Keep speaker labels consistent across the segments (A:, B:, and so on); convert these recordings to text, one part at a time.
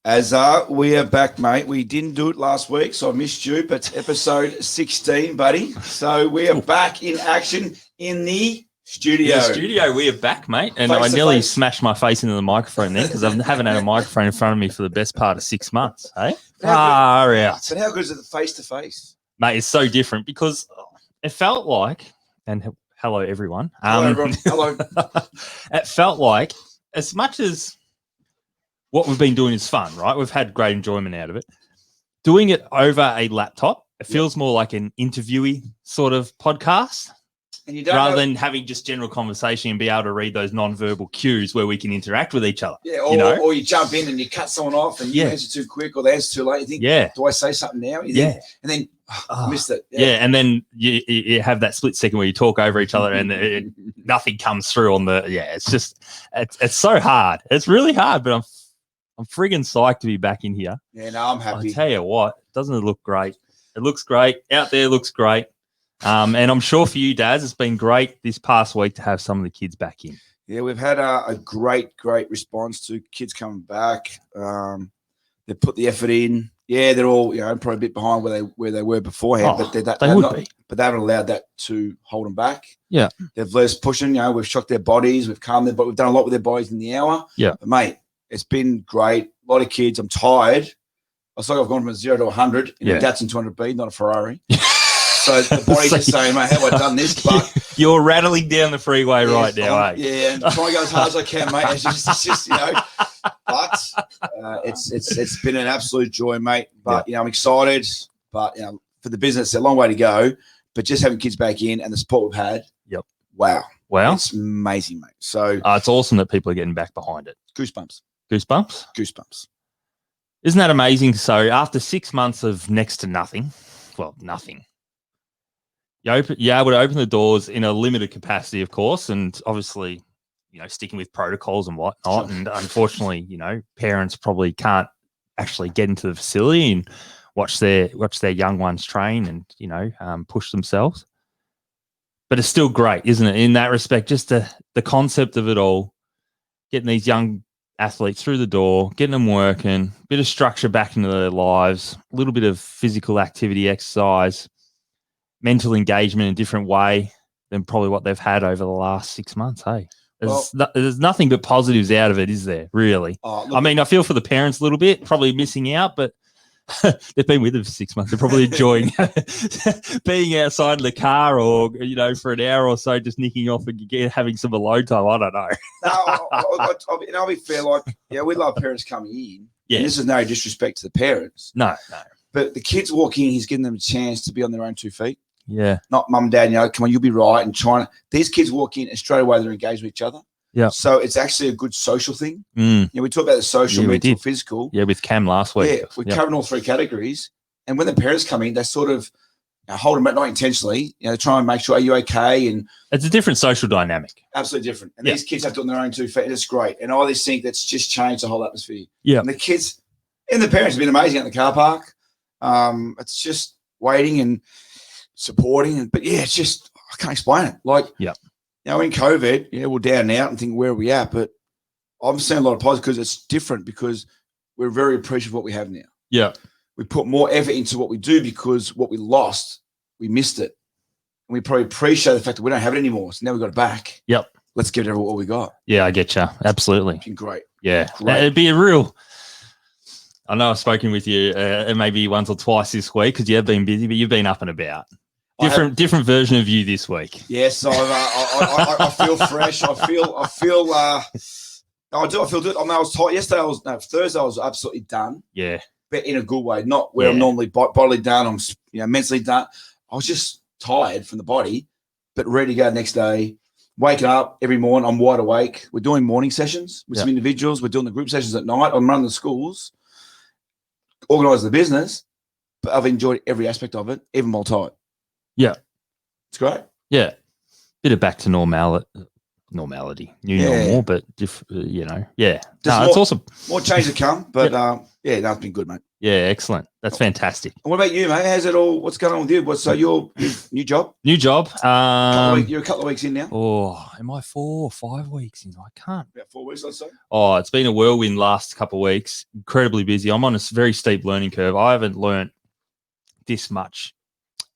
A: We are back, mate. We didn't do it last week, so I missed you, but it's episode 16, buddy. So we are back in action in the studio.
B: We are back, mate. And I nearly smashed my face into the microphone then because I haven't had a microphone in front of me for the best part of 6 months. Hey? Far out.
A: But how good is it face to face?
B: Mate, it's so different because it felt like, and hello, everyone.
A: Hello, everyone. Hello.
B: It felt like as much as what we've been doing is fun, right? We've had great enjoyment out of it. Doing it over a laptop, it feels more like an interviewee sort of podcast.
A: And you don't
B: rather than having just general conversation and be able to read those non-verbal cues where we can interact with each other.
A: Yeah, or you jump in and you cut someone off and you answer too quick or they answer too late. You think, do I say something now? You think, and then missed it.
B: Yeah, and then you have that split second where you talk over each other and nothing comes through on the. Yeah, it's just it's so hard. It's really hard, but I'm friggin' psyched to be back in here.
A: Yeah, no, I'm happy.
B: I tell you what, doesn't it look great? It looks great out there. Looks great. And I'm sure for you, Daz, it's been great this past week to have some of the kids back in.
A: Yeah, we've had a great response to kids coming back. They put the effort in. Yeah, they're all probably a bit behind where they were beforehand, but they haven't allowed that to hold them back.
B: Yeah,
A: they've let us pushing. We've shocked their bodies, we've calmed their bodies, we've done a lot with their bodies in the hour.
B: Yeah,
A: but mate, it's been great. A lot of kids. I'm tired. I've gone from a 0 to 100 in a Datsun 200B, not a Ferrari. So the body's just saying, mate, how have I done this? But
B: you're rattling down the freeway right now, eh?
A: Yeah, and trying to go as hard as I can, mate. It's just but it's been an absolute joy, mate. But I'm excited. But for the business, it's a long way to go. But just having kids back in and the support we've had, wow, it's amazing, mate. So
B: it's awesome that people are getting back behind it.
A: Goosebumps.
B: Isn't that amazing? So after 6 months of next to nothing, you're able to open the doors in a limited capacity, of course, and obviously, sticking with protocols and whatnot. Sure. And unfortunately, parents probably can't actually get into the facility and watch their young ones train and push themselves. But it's still great, isn't it? In that respect, just the concept of it all, getting these young athletes through the door, getting them working, a bit of structure back into their lives, a little bit of physical activity, exercise, mental engagement in a different way than probably what they've had over the last 6 months. Hey, there's nothing but positives out of it, is there? Really? I feel for the parents a little bit, probably missing out, but they've been with them for 6 months. They're probably enjoying being outside in the car or, for an hour or so, just nicking off and having some alone time. I don't know.
A: No, I'll be fair. We love parents coming in. Yeah. And this is no disrespect to the parents.
B: No.
A: But the kids walk in, he's giving them a chance to be on their own 2 feet.
B: Yeah.
A: Not mum and dad, come on, you'll be right. And these kids walk in and straight away they're engaged with each other.
B: Yeah.
A: So it's actually a good social thing. We talk about the social, mental, physical.
B: Yeah, with Cam last week.
A: Yeah, we're covering all 3 categories. And when the parents come in, they sort of hold them at night intentionally. They try and make sure, are you okay? And
B: it's a different social dynamic.
A: Absolutely different. And these kids have to on their own 2 feet. And it's great. And I just think that's just changed the whole atmosphere.
B: Yeah.
A: And the kids and the parents have been amazing at the car park. It's just waiting and supporting, but it's just I can't explain it. In COVID, we're down and out and think where are we at, but I'm seeing a lot of positives because it's different because we're very appreciative of what we have now.
B: Yeah,
A: we put more effort into what we do because what we lost, we missed it, and we probably appreciate the fact that we don't have it anymore. So now we've got it back.
B: Yep,
A: let's give it all we got.
B: Yeah, I get you. Absolutely,
A: it's been great.
B: Yeah, it'd be a real. I know I've spoken with you maybe once or twice this week because you have been busy, but you've been up and about. Different version of you this week.
A: Yes, I feel fresh. I feel good. I was tired. Thursday I was absolutely done.
B: Yeah.
A: But in a good way, not where I'm normally bodily done. I'm mentally done. I was just tired from the body, but ready to go next day. Waking up every morning, I'm wide awake. We're doing morning sessions with some individuals. We're doing the group sessions at night. I'm running the schools. Organise the business, but I've enjoyed every aspect of it, even while tired.
B: Yeah.
A: It's great.
B: Yeah. Bit of back to normality. Normal, but, yeah. No, it's awesome.
A: More change to come, but, it's been good, mate.
B: Yeah, excellent. That's fantastic.
A: And what about you, mate? How's it all? What's going on with you? So your new job?
B: New job.
A: You're a couple of weeks in now.
B: Oh, am I 4 or 5 weeks in? I can't.
A: About 4 weeks, I'd say.
B: Oh, it's been a whirlwind last couple of weeks. Incredibly busy. I'm on a very steep learning curve. I haven't learnt this much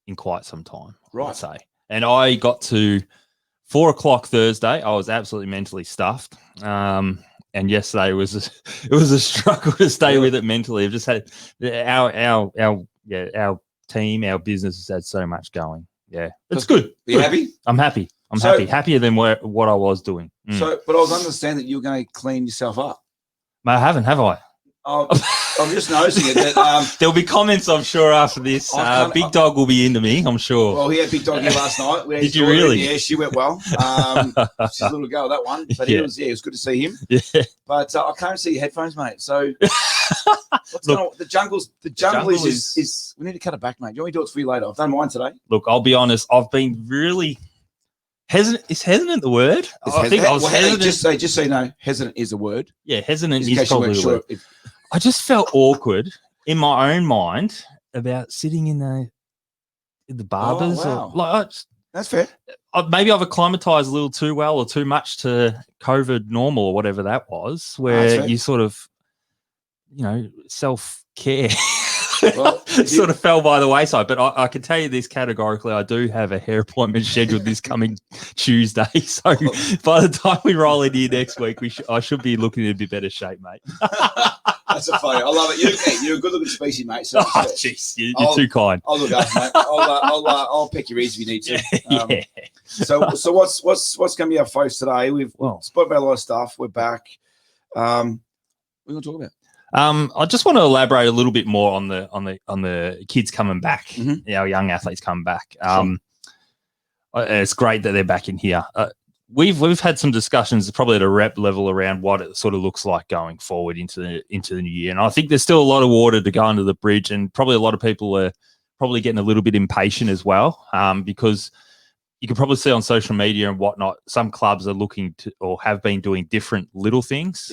B: in quite some time,
A: Right.
B: I'd say. And I got to 4 o'clock Thursday. I was absolutely mentally stuffed. And yesterday it was a struggle to stay with it mentally. I've just had our team, our business has had so much going. Yeah, it's good.
A: Are you happy?
B: I'm happy. I'm happy. Happier than what I was doing.
A: So, but I was understanding that you're going to clean yourself up.
B: I haven't, have I?
A: I'm just noticing it. That,
B: there'll be comments, I'm sure, after this. Big Dog will be into me, I'm sure.
A: Well, he had Big Dog here last night.
B: Did you really?
A: Yeah, she went well. She's a little girl, that one. But it was good to see him.
B: Yeah.
A: But I can't see your headphones, mate. So what's going on? The jungle is we need to cut it back, mate. Do you want me to do it for you later? I've done mine today.
B: Look, I'll be honest. I've been really hesitant. Is hesitant the word? I think I was hesitant.
A: Just so you know, hesitant is a word.
B: Yeah, hesitant is probably the word. I just felt awkward in my own mind about sitting in the barbers.
A: Oh, wow. That's fair.
B: Maybe I've acclimatized a little too well or too much to COVID normal or whatever that was, where you sort of, self-care sort of fell by the wayside. But I can tell you this categorically, I do have a hair appointment scheduled this coming Tuesday. So by the time we roll in here next week, I should be looking in a bit better shape, mate.
A: That's a funny. I love it. You're a good-looking species, mate. So
B: jeez, you're too kind.
A: I'll look after, mate. I'll pick your ears if you need to.
B: Yeah.
A: So what's going to be our focus today? We've spoken about a lot of stuff. We're back. What are we going to talk about?
B: I just want to elaborate a little bit more on the kids coming back, our young athletes coming back. It's great that they're back in here. We've had some discussions probably at a rep level around what it sort of looks like going forward into the new year, and I think there's still a lot of water to go under the bridge, and probably a lot of people are probably getting a little bit impatient as well, because you can probably see on social media and whatnot, some clubs are looking to or have been doing different little things,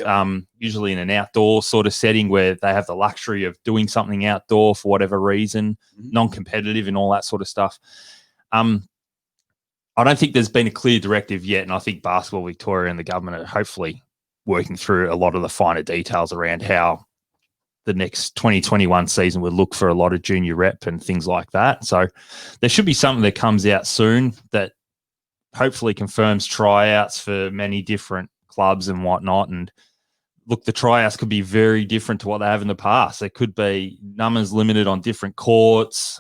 B: usually in an outdoor sort of setting where they have the luxury of doing something outdoor for whatever reason, non-competitive and all that sort of stuff. I don't think there's been a clear directive yet, and I think Basketball Victoria and the government are hopefully working through a lot of the finer details around how the next 2021 season would look for a lot of junior rep and things like that. So there should be something that comes out soon that hopefully confirms tryouts for many different clubs and whatnot. And look, the tryouts could be very different to what they have in the past. There could be numbers limited on different courts,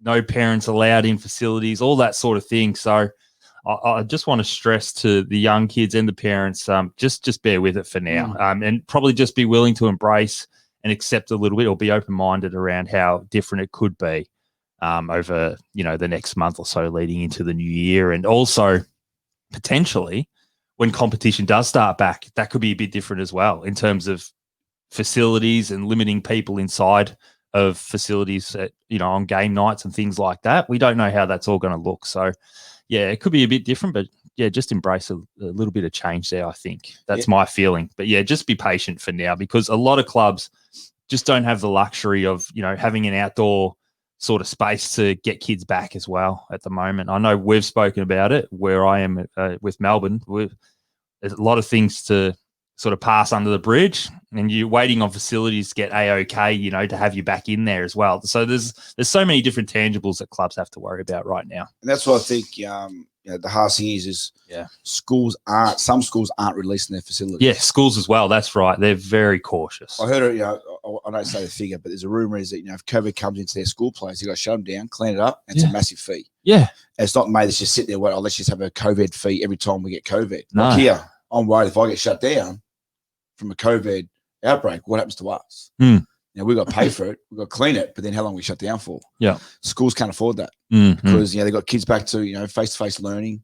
B: no parents allowed in facilities, all that sort of thing. So I just want to stress to the young kids and the parents, just bear with it for now, and probably just be willing to embrace and accept a little bit, or be open-minded around how different it could be over, the next month or so leading into the new year. And also potentially when competition does start back, that could be a bit different as well in terms of facilities and limiting people inside of facilities at, on game nights and things like that. We don't know how that's all going to look. So yeah, it could be a bit different, but yeah, just embrace a little bit of change there. I think that's my feeling, but yeah, just be patient for now, because a lot of clubs just don't have the luxury of, having an outdoor sort of space to get kids back as well at the moment. I know we've spoken about it where I am with Melbourne. There's a lot of things to sort of pass under the bridge, and you're waiting on facilities to get A-OK, to have you back in there as well. So there's so many different tangibles that clubs have to worry about right now.
A: And that's what I think, the hard thing is some schools aren't releasing their facilities.
B: Yeah, schools as well. That's right. They're very cautious.
A: I heard it, I don't say the figure, but there's a rumor is that, if COVID comes into their school place, you got to shut them down, clean it up, and it's a massive fee.
B: Yeah. And
A: it's not made us just sit there, well, let's just have a COVID fee every time we get COVID.
B: No.
A: Like here, I'm worried if I get shut down from a COVID outbreak, what happens to us? We've got to pay for it. We've got to clean it, but then how long we shut down for?
B: Yeah.
A: Schools can't afford that because, they've got kids back to, face-to-face learning.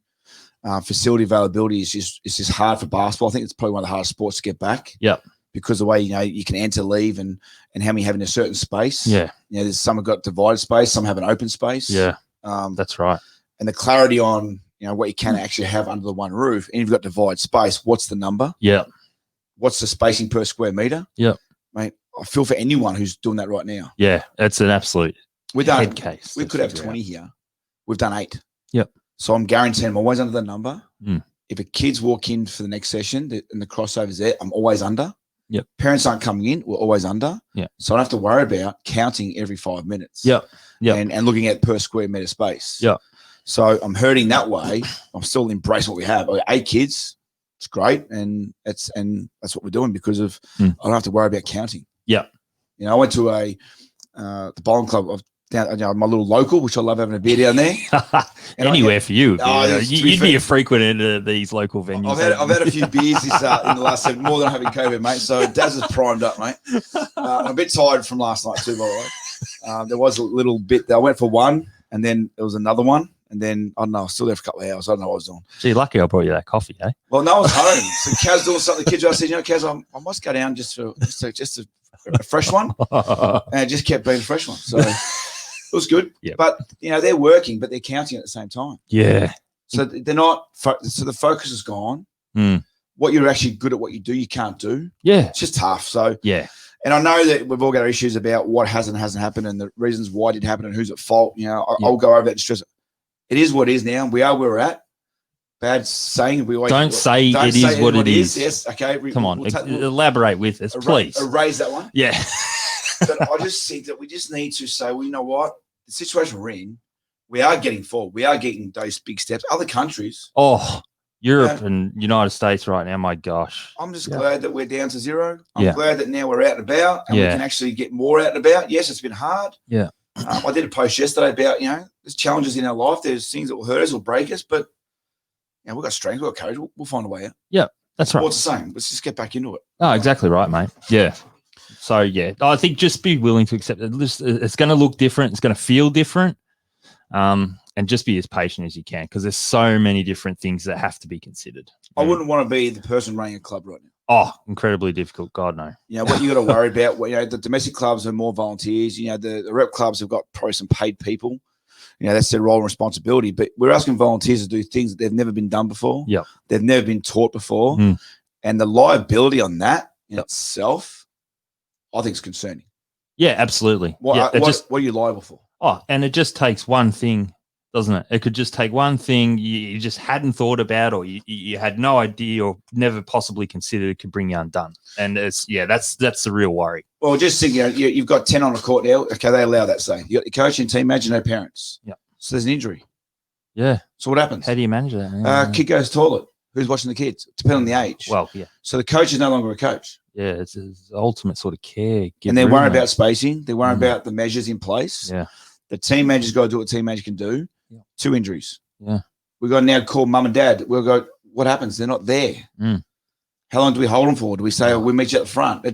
A: Facility availability is just hard for basketball. I think it's probably one of the hardest sports to get back.
B: Yeah.
A: Because the way, you can enter, leave, and how many have in a certain space.
B: Yeah.
A: There's some have got divided space, some have an open space.
B: Yeah. That's right.
A: And the clarity on, what you can actually have under the one roof, and if you've got divided space, what's the number?
B: Yeah.
A: What's the spacing per square meter?
B: Yeah.
A: Mate, I feel for anyone who's doing that right now.
B: Yeah, it's an absolute
A: We've done,
B: head case.
A: we
B: to
A: could have
B: figure
A: 20
B: out.
A: here. We've done 8.
B: Yep.
A: So I'm guaranteeing I'm always under the number.
B: Mm.
A: If a kid's walk in for the next session and the crossover's there, I'm always under.
B: Yep.
A: Parents aren't coming in, we're always under.
B: Yeah.
A: So I don't have to worry about counting every 5 minutes.
B: Yep. Yep.
A: And looking at per square meter space.
B: Yep.
A: So I'm hurting that way. I'm still embracing what we have. I got 8 kids. It's great. And that's what we're doing because of I don't have to worry about counting.
B: Yeah.
A: You know, I went to the bowling club of down, you know, my little local, which I love having a beer down there.
B: Anywhere for you.
A: Oh,
B: You'd be a frequent into these local venues.
A: I've had a few beers in the last 7, more than having COVID, mate. So Daz is primed up, mate. I'm a bit tired from last night too, by the way. There was a little bit. I went for one, and then there was another one, and then I don't know. I was still there for a couple of hours. I don't know what I was doing.
B: Gee, lucky I brought you that coffee, eh?
A: Well, no, I was home. So Kaz doing something. The kids, I said, you know, Kaz, I must go down just a fresh one, and it just kept being a fresh one. So. It was good, but you know they're working, but they're counting at the same time.
B: Yeah.
A: So they're not. So the focus is gone. What you're actually good at, what you do, you can't do.
B: Yeah.
A: It's just tough. So
B: yeah.
A: And I know that we've all got our issues about what hasn't happened and the reasons why it did happen and who's at fault. You know, I'll go over that and stress. It is what it is now. We are where we're at. Bad saying. We always
B: don't say it is what it is.
A: Yes. Okay.
B: Come on. Elaborate with us, please.
A: Erase that one.
B: Yeah.
A: But I just think that we just need to say, well, you know what? The situation we're in, we are getting forward. We are getting those big steps. Other countries.
B: Oh, Europe and United States right now, my gosh.
A: I'm just glad that we're down to 0. I'm glad that now we're out and about and we can actually get more out and about. Yes, it's been hard.
B: Yeah.
A: I did a post yesterday about, you know, there's challenges in our life. There's things that will hurt us or break us, but you know, we've got strength, we've got courage. We'll find a way out.
B: Yeah, that's right.
A: What's the same? Let's just get back into it.
B: Oh, exactly right, mate. Yeah. So, yeah, I think just be willing to accept it. It's going to look different. It's going to feel different. And just be as patient as you can because there's so many different things that have to be considered.
A: I wouldn't want to be the person running a club right now.
B: Oh, incredibly difficult. God, no.
A: You know, what you got to worry about, you know, the domestic clubs have more volunteers. You know, the rep clubs have got probably some paid people. You know, that's their role and responsibility. But we're asking volunteers to do things that they've never been done before.
B: Yeah.
A: They've never been taught before. And the liability on that in itself, I think it's concerning.
B: Yeah, absolutely.
A: What are you liable for?
B: Oh, and it just takes one thing, doesn't it? It could just take one thing you just hadn't thought about or you had no idea or never possibly considered it could bring you undone. And it's, that's the real worry.
A: Well, just think, you know, you've got 10 on the court now. Okay, they allow that, say. You got your coaching team, imagine no parents.
B: Yeah.
A: So there's an injury.
B: Yeah.
A: So what happens?
B: How do you manage that?
A: Kid goes to the toilet. Who's watching the kids? Depending on the age.
B: Well, yeah.
A: So the coach is no longer a coach.
B: Yeah, it's ultimate sort of care.
A: And they're worried about spacing. They're worried about the measures in place.
B: Yeah.
A: The team manager's got to do what team manager can do. Yeah. 2 injuries.
B: Yeah.
A: We've got to now call mum and dad. We'll go, what happens? They're not there. How long do we hold them for? Do we say, we meet you at the front?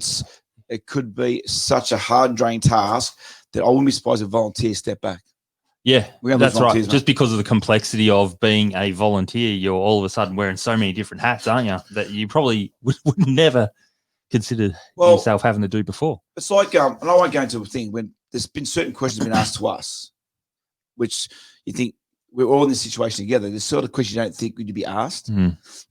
A: It could be such a hard drain task that I wouldn't be surprised if volunteers step back.
B: Yeah, that's right.
A: Mate.
B: Just because of the complexity of being a volunteer, you're all of a sudden wearing so many different hats, aren't you? That you probably would never consider yourself having to do before.
A: It's like, and I won't go into a thing when there's been certain questions been asked to us, which you think we're all in this situation together. There's sort of questions you don't think would be asked.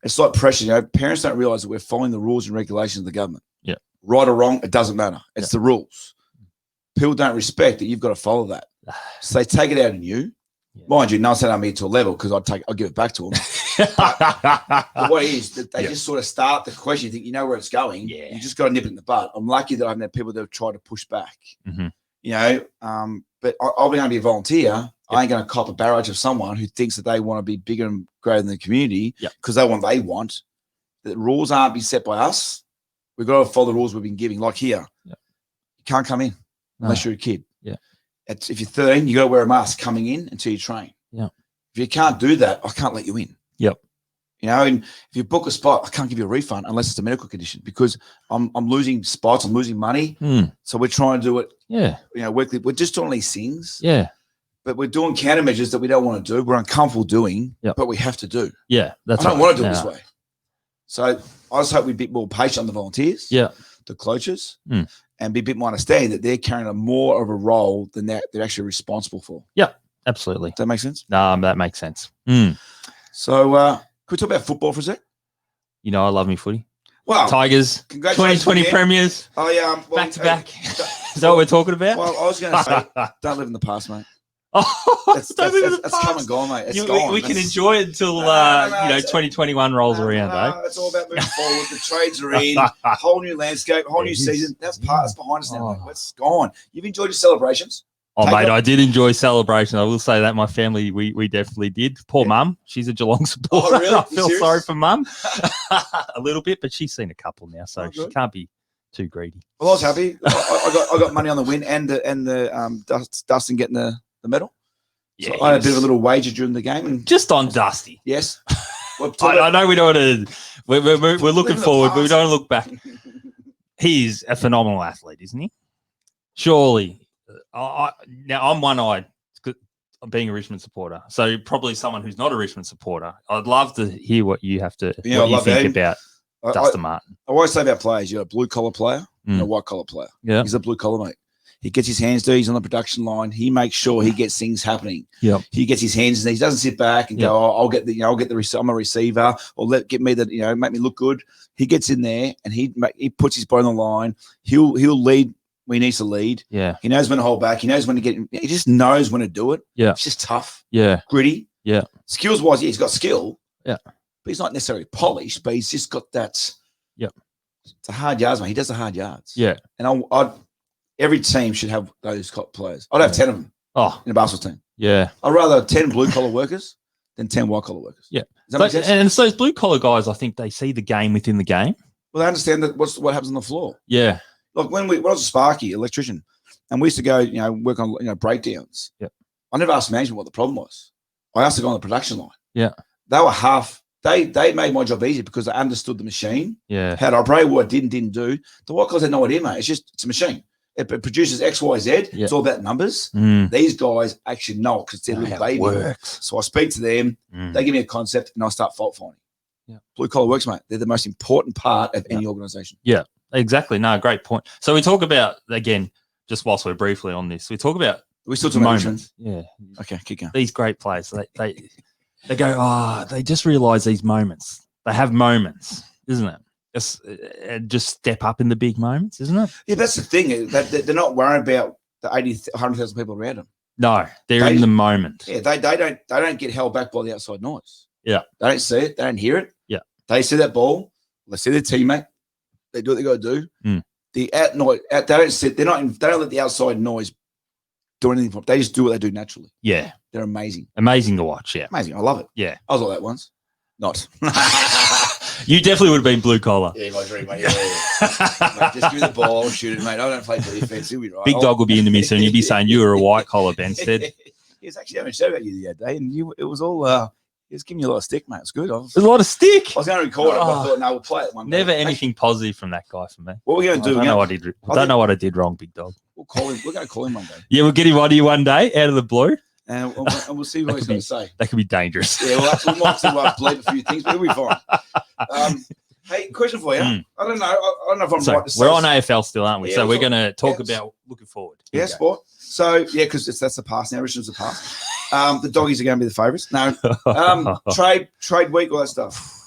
A: It's like pressure. You know, parents don't realize that we're following the rules and regulations of the government.
B: Yeah,
A: right or wrong, it doesn't matter. It's the rules. People don't respect that. You've got to follow that. So they take it out on you. Yeah. Mind you, no one said I'm here to a level because I'll give it back to them. but what it is that they just sort of start the question. You think you know where it's going. Yeah. You just got to nip it in the bud. I'm lucky that I haven't had people that have tried to push back. You know, but I'll be going to be a volunteer. I ain't going to cop a barrage of someone who thinks that they want to be bigger and greater than the community because they want. The rules aren't being set by us. We've got to follow the rules we've been giving. Like here, you can't come in unless you're a kid. Yeah. If you're 13, you got to wear a mask coming in until you train. Yeah. If you can't do that, I can't let you in. Yep. You know, and if you book a spot, I can't give you a refund unless it's a medical condition because I'm losing spots, I'm losing money. So we're trying to do it. Yeah. You know, weekly. We're just doing these things. Yeah. But we're doing countermeasures that we don't want to do. We're uncomfortable doing, but we have to do. Yeah. I don't want to do it this way. So I just hope we're a bit more patient on the volunteers. Yeah. The coaches. And be a bit more understanding that they're carrying more of a role than they're actually responsible for. Yeah, absolutely. Does that make sense? That makes sense. So can we talk about football for a sec? You know, I love me footy. Well,
B: Tigers,
A: congratulations
B: 2020
A: again.
B: premiers,
A: well,
B: back to back. Is that what we're talking about?
A: Well, I was going to say, don't live in the past, mate.
B: Oh,
A: That's
B: that's
A: come and gone, mate. It's
B: we
A: gone.
B: can
A: That's-
B: enjoy it until
A: No, no,
B: 2021 rolls around,
A: It's all about moving forward. The trades are in, a whole new landscape, a whole new season. That's behind us now, mate. It's gone. You've enjoyed your celebrations.
B: Oh,
A: Take
B: mate,
A: off.
B: I did enjoy celebration. I will say that my family, we definitely did. Poor mum, she's a Geelong supporter.
A: Oh, really?
B: I feel
A: You
B: sorry
A: serious?
B: for mum a little bit, but she's seen a couple now, so she
A: good.
B: can't be too greedy.
A: Well, I was happy. I got money on the win and the Dustin getting the medal. So I had a bit of a little wager during the game, and
B: just on Dusty.
A: yes,
B: I know we don't want to. We're looking
A: the
B: forward, but we
A: past.
B: don't look back. He's a phenomenal athlete, isn't he? Surely. Now I'm one-eyed. I'm being a Richmond supporter, so probably someone who's not a Richmond supporter. I'd love to hear what you have to
A: Yeah,
B: what
A: I
B: you
A: love
B: think
A: that.
B: about Dustin Martin.
A: I always say about players, you're a blue collar player and a white collar player.
B: Yeah.
A: He's a blue collar mate. He gets his hands dirty. He's on the production line. He makes sure he gets things happening.
B: Yep.
A: He gets his hands in. He doesn't sit back and go, oh, I'll get the I'm a receiver, or get me the make me look good. He gets in there and he puts his body on the line. He'll lead when he needs to lead.
B: Yeah.
A: He knows when to hold back. He knows when to get. He just knows when to do it.
B: Yeah.
A: It's just tough.
B: Yeah.
A: Gritty.
B: Yeah.
A: Skills wise, he's got skill.
B: Yeah.
A: But he's not necessarily polished. But he's just got that.
B: Yep.
A: It's a hard yards, mate. He does the hard yards.
B: Yeah.
A: And every team should have those players. I'd have 10 of them in a basketball team.
B: Yeah.
A: I'd rather have 10 blue collar workers than 10 white collar workers.
B: Yeah.
A: Does that make sense?
B: And it's those blue collar guys, I think they see the game within the game.
A: Well, they understand that what happens on the floor.
B: Yeah.
A: Like when I was a Sparky electrician, and we used to go, work on breakdowns.
B: Yep.
A: I never asked management what the problem was. I asked to go on the production line.
B: Yeah.
A: They were they made my job easy because they understood the machine,
B: Yeah.
A: how to operate, what it didn't do. The white collars had no idea, mate. It's a machine. It produces X, Y, Z.
B: Yeah.
A: It's all about numbers. These guys actually know it because it's their little
B: how it
A: baby.
B: works.
A: So I speak to them. They give me a concept, and I start fault finding.
B: Yeah.
A: Blue collar works, mate. They're the most important part of any organization.
B: Yeah, exactly. No, great point. So we talk about, again, just whilst we're briefly on this, we talk about
A: We still talking about
B: moments. Yeah.
A: Okay, keep going.
B: These great players, they go, they just realize these moments. They have moments, isn't it? Just step up in the big moments, isn't it?
A: Yeah, that's the thing. That they're not worried about the 100,000 people around them.
B: No, they're in the moment.
A: Yeah, they don't get held back by the outside noise.
B: Yeah.
A: They don't see it. They don't hear it.
B: Yeah.
A: They see that ball. They see their teammate. They do what they got to do. The out noise. They don't sit. They don't let the outside noise do anything for them. They just do what they do naturally.
B: Yeah.
A: They're amazing.
B: Amazing to watch. Yeah.
A: Amazing. I love it.
B: Yeah.
A: I was like that once. Not.
B: You definitely would have been blue collar.
A: Yeah, my dream, mate. Yeah. Mate, just give me the ball, shoot it, mate. I don't play defense. You'll be right.
B: Big Dog will be in the midst and you'll be saying you were a white collar, Ben said.
A: He was actually having a show about you the other day, and it was all he was giving you a lot of stick, mate. It's good.
B: There's a lot of stick.
A: I was going to record it, but I thought, no, we'll play it one day.
B: Never anything positive from that guy for me.
A: What we're going to do?
B: I don't know what I did wrong, Big Dog.
A: We'll call him. We're going to call him one day,
B: Yeah, we'll get him on you one day out of the blue.
A: and we'll see what he's going to say.
B: That could be dangerous.
A: Yeah, well, we might bleep a few things, but it'll be fine. Hey, question for you. I don't know. I don't know if I'm
B: So
A: right to say.
B: we're on AFL still, aren't we?
A: Yeah,
B: So we're
A: we're
B: going to talk
A: yeah.
B: about looking forward.
A: Yeah, sport. So yeah, because that's the past now. Richmond's the past. The doggies are going to be the favourites. No, trade week, all that stuff.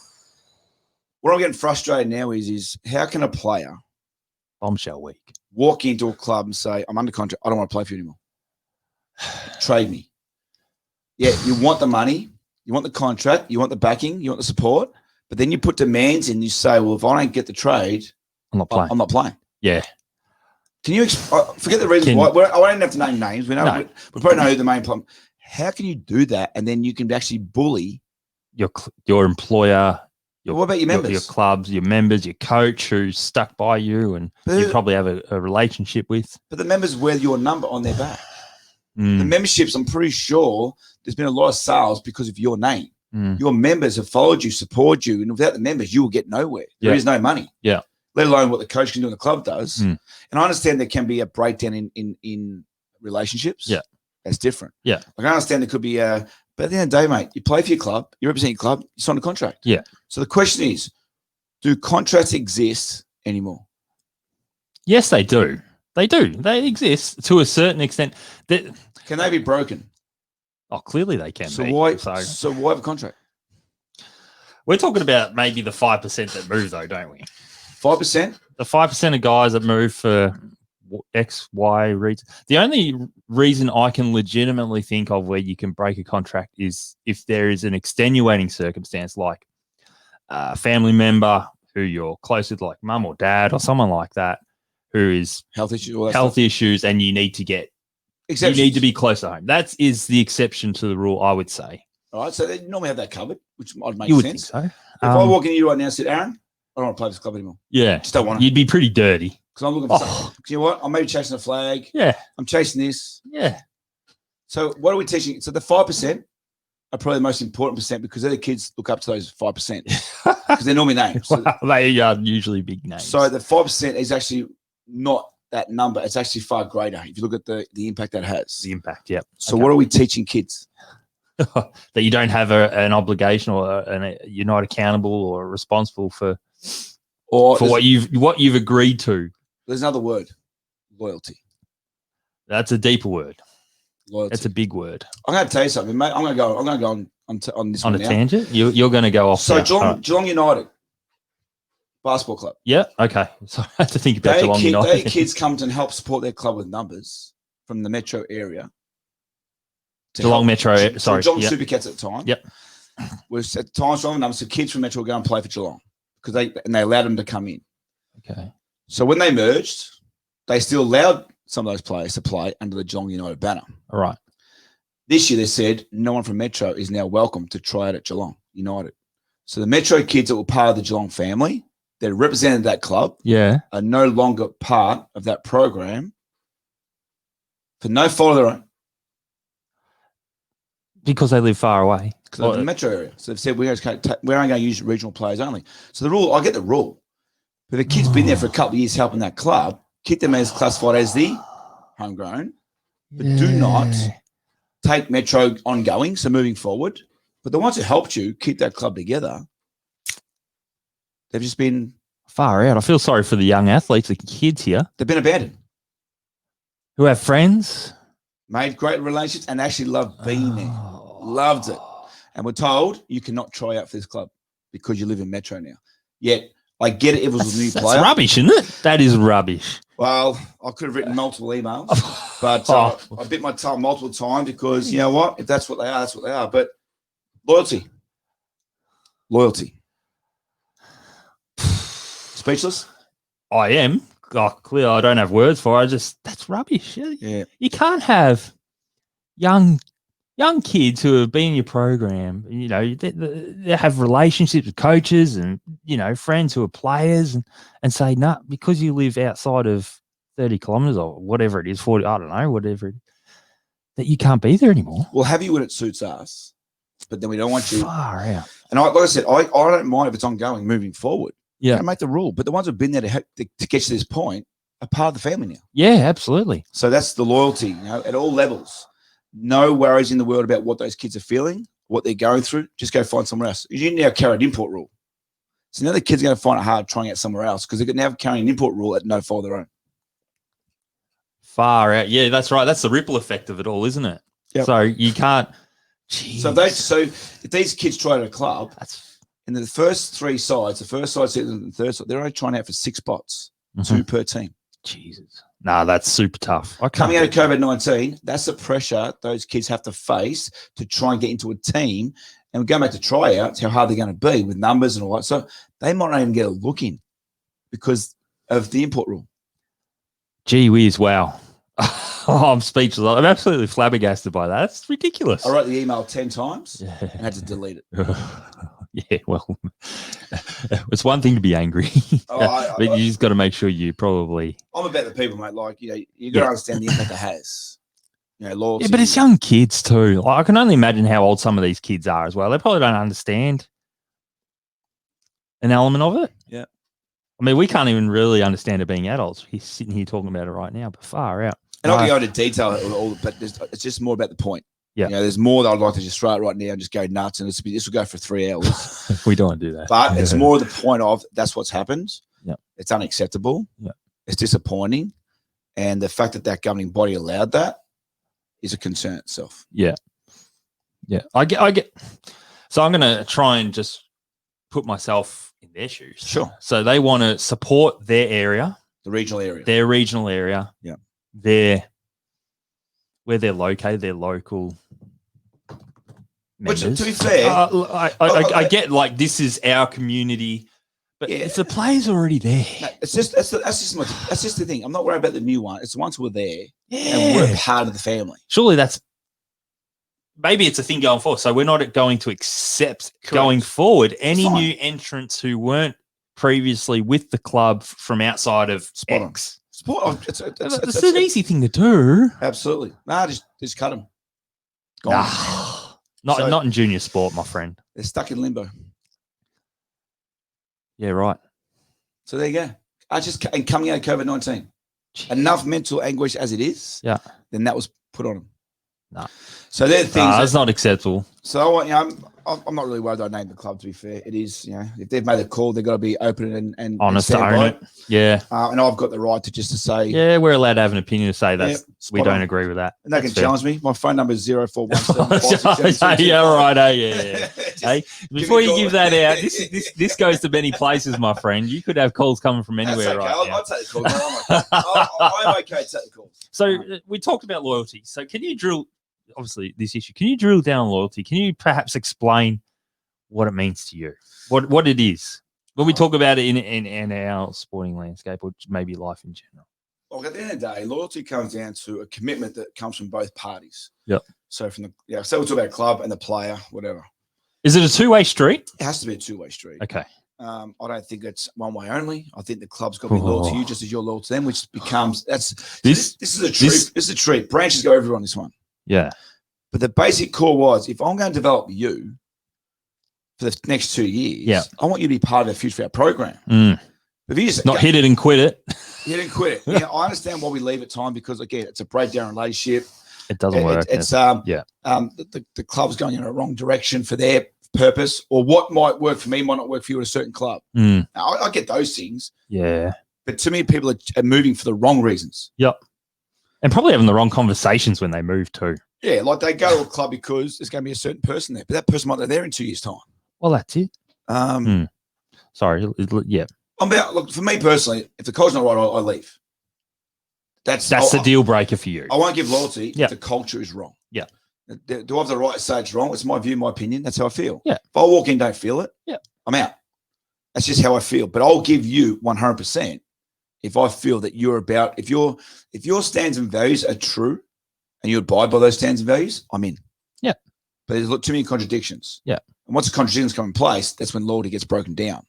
A: What I'm getting frustrated now is how can a player
B: Bombshell week.
A: walk into a club and say, I'm under contract, I don't want to play for you anymore. Trade me. Yeah, you want the money, you want the contract, you want the backing, you want the support, but then you put demands in, you say, well, if I don't get the trade,
B: I'm not playing.
A: I'm not playing.
B: Yeah.
A: Can you forget the reasons why? I don't have to name names. We know we probably know who the main problem. How can you do that, and then you can actually bully
B: your employer?
A: What about your members?
B: Your clubs, your members, your coach who's stuck by you and you probably have a relationship with.
A: But the members wear your number on their back. The memberships, I'm pretty sure there's been a lot of sales because of your name. Your members have followed you, support you, and without the members, you will get nowhere. There is no money.
B: Yeah.
A: Let alone what the coach can do and the club does. And I understand there can be a breakdown in relationships.
B: Yeah.
A: That's different.
B: Yeah.
A: Like I understand there could be but at the end of the day, mate, you play for your club, you represent your club, you sign a contract.
B: Yeah.
A: So the question is, do contracts exist anymore?
B: Yes, they do. They do. They exist to a certain extent.
A: Can they be broken?
B: Oh, clearly they can
A: So
B: be.
A: why have a contract?
B: We're talking about maybe the 5% that move, though, don't we?
A: 5%.
B: The 5% of guys that move for X, Y reasons. The only reason I can legitimately think of where you can break a contract is if there is an extenuating circumstance, like a family member who you're close with, like mum or dad or someone like that, who is
A: Health issues. All that
B: health
A: stuff.
B: issues, and you need to get,
A: Exceptions.
B: you need to be close to home. That is the exception to the rule, I would say.
A: All right. So they normally have that covered, which might make
B: You would
A: sense.
B: think so.
A: If I walk into you right now and said, Aaron, I don't want to play this club anymore.
B: Yeah.
A: Just don't want to.
B: You'd be pretty dirty.
A: Because I'm looking for something. 'Cause you know what? I'm maybe chasing a flag.
B: Yeah.
A: I'm chasing this.
B: Yeah.
A: So what are we teaching? So the 5% are probably the most important percent because they're the kids look up to those 5% because they're normally names. So,
B: Well, they are usually big names.
A: so the 5% is actually not that number. It's actually far greater if you look at the impact that has.
B: the impact, yep.
A: So what are we teaching kids?
B: That you don't have an obligation or you're not accountable or responsible for
A: Or
B: what you've agreed to.
A: there's another word, loyalty.
B: That's a deeper word.
A: Loyalty.
B: That's a big word.
A: I'm going to tell you something, mate. I'm going to go on this
B: On
A: one
B: a
A: now.
B: tangent, you're going to go off.
A: So
B: now.
A: Geelong,
B: All right.
A: Geelong United basketball club.
B: Yeah. Okay. So I have to think about Geelong
A: Their
B: United.
A: kids come to and help support their club with numbers from the metro area. to
B: Geelong
A: help-
B: Metro.
A: so
B: Sorry.
A: Geelong
B: Yep.
A: Supercats at the time.
B: Yep.
A: Was at the time strong numbers, so kids from Metro would go and play for Geelong because they allowed them to come in.
B: Okay.
A: So when they merged, they still allowed some of those players to play under the Geelong United banner.
B: All right.
A: This year they said no one from Metro is now welcome to try out at Geelong United. So the Metro kids that were part of the Geelong family that represented that club
B: Yeah.
A: are no longer part of that program for no fault of their own
B: Because they live far away.
A: because they're in the metro area. So they've said we're only going to use regional players only. So the rule, I get the rule, but the kid's been there for a couple of years helping that club. Keep them as classified as the homegrown, but do not take Metro ongoing. So moving forward, but the ones that helped you keep that club together, they've just been
B: Far out. I feel sorry for the young athletes, the kids here
A: they've been abandoned.
B: who have friends.
A: Made great relationships and actually loved being there. Loved it. And we're told you cannot try out for this club because you live in Metro now. Yet I get it. It was a new
B: That's
A: player.
B: rubbish, isn't it? That is rubbish.
A: Well, I could have written multiple emails, but I bit my tongue multiple times because you know what? If that's what they are, that's what they are. But loyalty. Speechless?
B: I am. Oh, clear. I don't have words for it. That's rubbish.
A: Yeah.
B: You can't have young kids who have been in your program. You know, they have relationships with coaches and friends who are players, and say no, because you live outside of 30 kilometers or whatever it is, 40. I don't know, whatever it is, that you can't be there anymore.
A: We'll have you when it suits us, but then we don't want you.
B: Far out.
A: And like I said, I don't mind if it's ongoing moving forward.
B: Yeah.
A: Make the rule. But the ones who've been there to get to this point are part of the family now.
B: Yeah, absolutely.
A: So that's the loyalty, at all levels. No worries in the world about what those kids are feeling, what they're going through. Just go find somewhere else. You now carry an import rule. So now the kids are going to find it hard trying out somewhere else because they're now carrying an import rule at no fault of their own.
B: Far out. Yeah, that's right. That's the ripple effect of it all, isn't it?
A: Yep.
B: So you can't. Jeez.
A: So if these kids try at a club,
B: That's
A: in the first three sides, the first side, second, and third side, they're only trying out for 6 spots, 2 per team.
B: Jesus. Nah, that's super tough. I can't
A: Coming out of
B: do that.
A: COVID-19, that's the pressure those kids have to face to try and get into a team. And we're going back to tryouts, how hard they're going to be with numbers and all that. So they might not even get a look in because of the import rule.
B: Gee whiz, wow. I'm speechless. I'm absolutely flabbergasted by that. That's ridiculous.
A: I wrote the email 10 times
B: Yeah.
A: and had to delete it.
B: Yeah, well, it's one thing to be angry,
A: Oh,
B: but you just got to make sure you probably.
A: I'm about the people, mate. Like, you got to understand the impact it has. Loyalty.
B: Yeah, but it's young kids too. Like, I can only imagine how old some of these kids are as well. They probably don't understand an element of it.
A: Yeah.
B: I mean, we can't even really understand it being adults. He's sitting here talking about it right now, but far out.
A: And I'll go into detail, but it's just more about the point.
B: Yeah.
A: There's more that I'd like to just throw out right now and just go nuts. And this will go for 3 hours.
B: We don't want to do that.
A: But it's more the point of that's what's happened.
B: Yeah.
A: It's unacceptable.
B: Yeah.
A: It's disappointing. And the fact that governing body allowed that is a concern itself.
B: Yeah. Yeah. I get. So I'm going to try and just put myself in their shoes.
A: Sure.
B: So they want to support their area,
A: The regional area.
B: their regional area.
A: Yeah.
B: Where they're located, their local
A: Which,
B: members.
A: to be fair,
B: I get like this is our community, but if the players are already there.
A: no, it's just that's just the thing. I'm not worried about the new one. It's the ones who are there
B: Yeah.
A: and we're part of the family.
B: Surely that's maybe it's a thing going forward. So we're not going to accept going forward any
A: Fine.
B: new entrants who weren't previously with the club from outside of
A: Spot on.
B: X.
A: Sport. It's
B: It's an easy thing to do.
A: absolutely. Nah, just cut them.
B: Not
A: So-
B: not in junior sport, my friend.
A: They're stuck in limbo.
B: Yeah, right.
A: So there you go. And coming out of COVID-19, enough mental anguish as it is.
B: Yeah.
A: Then that was put on them.
B: No.
A: So they're the things.
B: That's not acceptable.
A: So I want, I'm not really worried I named the club. To be fair, it is, if they've made a call, they've got to be open and
B: Honest
A: and
B: to
A: stand
B: own
A: by
B: it. Yeah.
A: And I've got the right to just to say,
B: Yeah, we're allowed to have an opinion to say that we
A: spot
B: don't
A: on.
B: agree with that.
A: And they can
B: That's fair.
A: challenge me. My phone number is 0417.
B: Yeah, all right. Yeah.
A: Just
B: Hey,
A: give me
B: before
A: a
B: you
A: call.
B: give that out, this goes to many places, my friend. You could have calls coming from
A: That's
B: anywhere
A: okay.
B: right now.
A: I'll take the call. I'm okay to take the call.
B: So we talked about loyalty. So can you drill, obviously, this issue? Can you drill down on loyalty? Can you perhaps explain what it means to you? What it is when we talk about it in our sporting landscape, or maybe life in general?
A: Well, at the end of the day, loyalty comes down to a commitment that comes from both parties.
B: Yep.
A: So so we'll talk about club and the player, whatever.
B: Is it a two-way street?
A: It has to be a two-way street.
B: Okay.
A: I don't think it's one way only. I think the club's got to be loyal to you just as you're loyal to them, which becomes this is a treat. This is a treat. Branches go everywhere on this one.
B: Yeah.
A: But the basic core was, if I'm going to develop you for the next 2 years, I want you to be part of the future of our program. If you just
B: Not hit it and quit it.
A: you didn't quit it. Yeah, I understand why we leave at time because again, it's a breakdown relationship.
B: It doesn't work.
A: It's the club's going in a wrong direction for their purpose, or what might work for me might not work for you at a certain club. Now, I get those things,
B: Yeah.
A: but to me, people are moving for the wrong reasons.
B: Yep. And probably having the wrong conversations when they move too.
A: Yeah, like they go to a club because there's going to be a certain person there, but that person might not be there in 2 years' time.
B: Well, that's it. Sorry. Yeah.
A: Look, for me personally, if the culture's not right, I leave. That's
B: the deal breaker for you.
A: I won't give loyalty
B: Yeah.
A: if the culture is wrong.
B: Yeah.
A: Do I have the right to say it's wrong? It's my view, my opinion. That's how I feel.
B: Yeah.
A: If I walk in, don't feel it.
B: Yeah.
A: I'm out. That's just how I feel. But I'll give you 100% if I feel that you're about, if your stands and values are true and you abide by those stands and values, I'm in.
B: Yeah.
A: But there's too many contradictions.
B: Yeah.
A: And once the contradictions come in place, that's when loyalty gets broken down.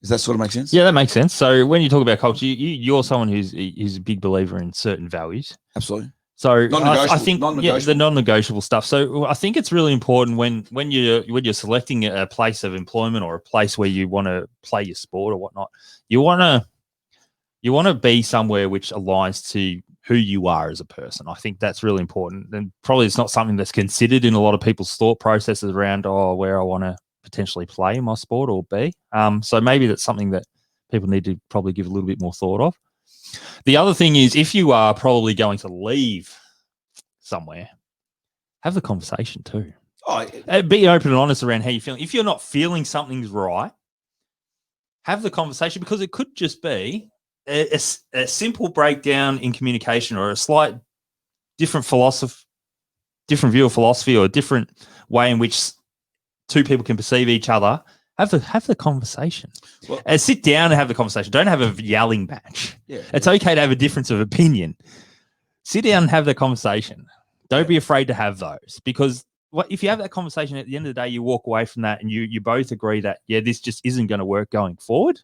A: Does that sort of make sense?
B: Yeah, that makes sense. So when you talk about culture, you're someone who's a big believer in certain values.
A: Absolutely.
B: So
A: Non-negotiable-
B: I think the non-negotiable stuff. So I think it's really important when you're selecting a place of employment or a place where you want to play your sport or whatnot, you want to be somewhere which aligns to who you are as a person. I think that's really important, and probably it's not something that's considered in a lot of people's thought processes around where I want to potentially play in my sport or be. So maybe that's something that people need to probably give a little bit more thought of. The other thing is, if you are probably going to leave somewhere, have the conversation too. Be open and honest around how you're feeling. If you're not feeling something's right, have the conversation, because it could just be a simple breakdown in communication, or a slight different view of philosophy, or a different way in which two people can perceive each other. Have the conversation. Well, sit down and have the conversation. Don't have a yelling match.
A: Yeah,
B: it's okay to have a difference of opinion. Sit down and have the conversation. Don't be afraid to have those, because if you have that conversation, at the end of the day, you walk away from that and you both agree that, this just isn't going to work going forward.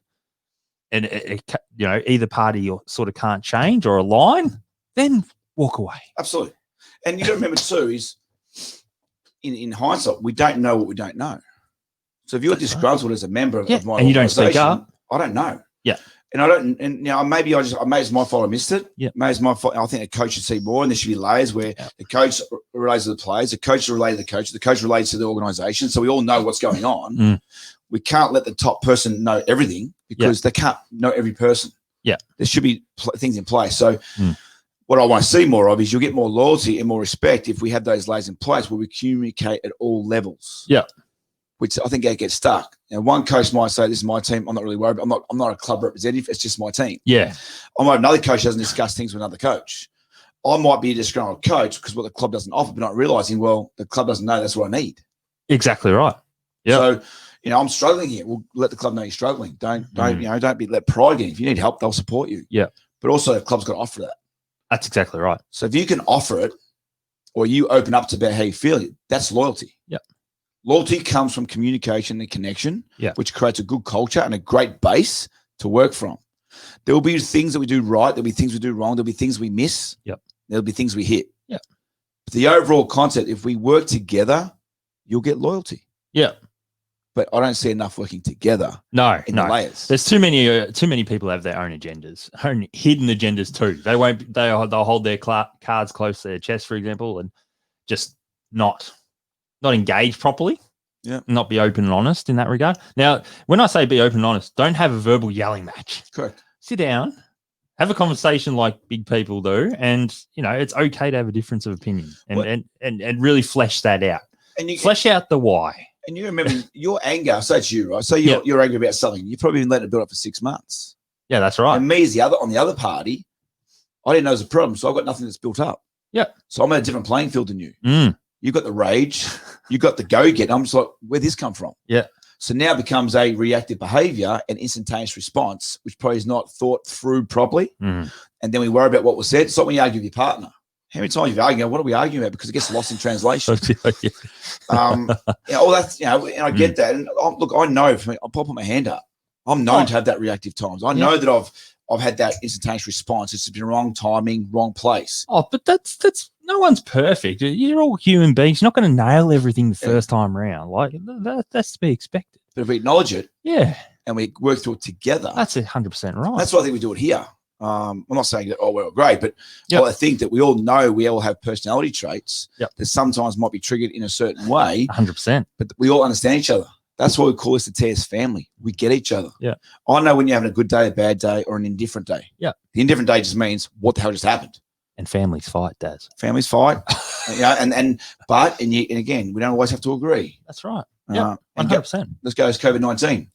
B: And either party sort of can't change or align, then walk away.
A: Absolutely. And you got to remember too, is in hindsight, we don't know what we don't know. So if you're disgruntled as a member of my
B: and you don't speak up,
A: I don't know.
B: Yeah.
A: And I don't, and now maybe it's my fault I missed it.
B: Yeah.
A: Maybe it's my fault. I think a coach should see more, and there should be layers where the coach relates to the players, the coach relates to the coach relates to the organisation. So we all know what's going on. We can't let the top person know everything, because they can't know every person. Yeah. There should be things in place. So what I want to see more of is you'll get more loyalty and more respect if we have those layers in place where we communicate at all levels.
B: Yeah.
A: which I think gets stuck. One coach might say, "This is my team. I'm not really worried. I'm not a club representative. It's just my team."
B: Yeah.
A: Another coach doesn't discuss things with another coach. I might be a disgruntled coach because what the club doesn't offer, but not realizing, well, the club doesn't know that's what I need.
B: Exactly right. Yeah.
A: So, I'm struggling here. We'll let the club know you're struggling. Don't let pride get in. If you need help, they'll support you.
B: Yeah.
A: But also, the club's got to offer that.
B: That's exactly right.
A: So if you can offer it, or you open up to about how you feel, that's loyalty.
B: Yeah.
A: Loyalty comes from communication and connection, which creates a good culture and a great base to work from. There will be things that we do right. There'll be things we do wrong. There'll be things we miss.
B: Yep.
A: There'll be things we hit.
B: Yep.
A: But the overall concept, if we work together, you'll get loyalty.
B: Yeah.
A: But I don't see enough working together.
B: No.
A: The layers.
B: There's too many people have their own agendas, own hidden agendas too. They'll hold their cards close to their chest, for example, and just not engage properly.
A: Yeah.
B: Not be open and honest in that regard. Now, when I say be open and honest, don't have a verbal yelling match.
A: Correct.
B: Sit down, have a conversation like big people do, and it's okay to have a difference of opinion and really flesh that out. And flesh out the why.
A: And you remember your anger, say it's you, right? So you're angry about something. You've probably been letting it build up for 6 months.
B: Yeah, that's right.
A: And me as on the other party, I didn't know it was a problem. So I've got nothing that's built up.
B: Yeah.
A: So I'm at a different playing field than you.
B: Mm.
A: You got the rage, you got the go-get. I'm just like, where'd this come from?
B: Yeah.
A: So now it becomes a reactive behavior and instantaneous response, which probably is not thought through properly.
B: Mm.
A: And then we worry about what was said. It's like when you argue with your partner. How many times you've argued? What are we arguing about? Because it gets lost in translation. All that's, and I get that. And I know for me, I'll put my hand up. I'm known to have that reactive times. I know that I've had that instantaneous response. It's been wrong timing, wrong place.
B: Oh, but that's no one's perfect. You're all human beings. You're not going to nail everything the first time around. Like that's to be expected.
A: But if we acknowledge it, and we work through it together,
B: that's 100% right.
A: That's why I think we do it here. I'm not saying that we're all great, but I think that we all know we all have personality traits that sometimes might be triggered in a certain way.
B: 100%.
A: But we all understand each other. That's why we call this the TS family. We get each other.
B: Yeah.
A: I know when you're having a good day, a bad day, or an indifferent day.
B: Yeah.
A: The indifferent day just means what the hell just happened.
B: And families fight, Daz.
A: Families fight. And again, we don't always have to agree.
B: That's right. Yeah. 100%.
A: Let's go to COVID-19.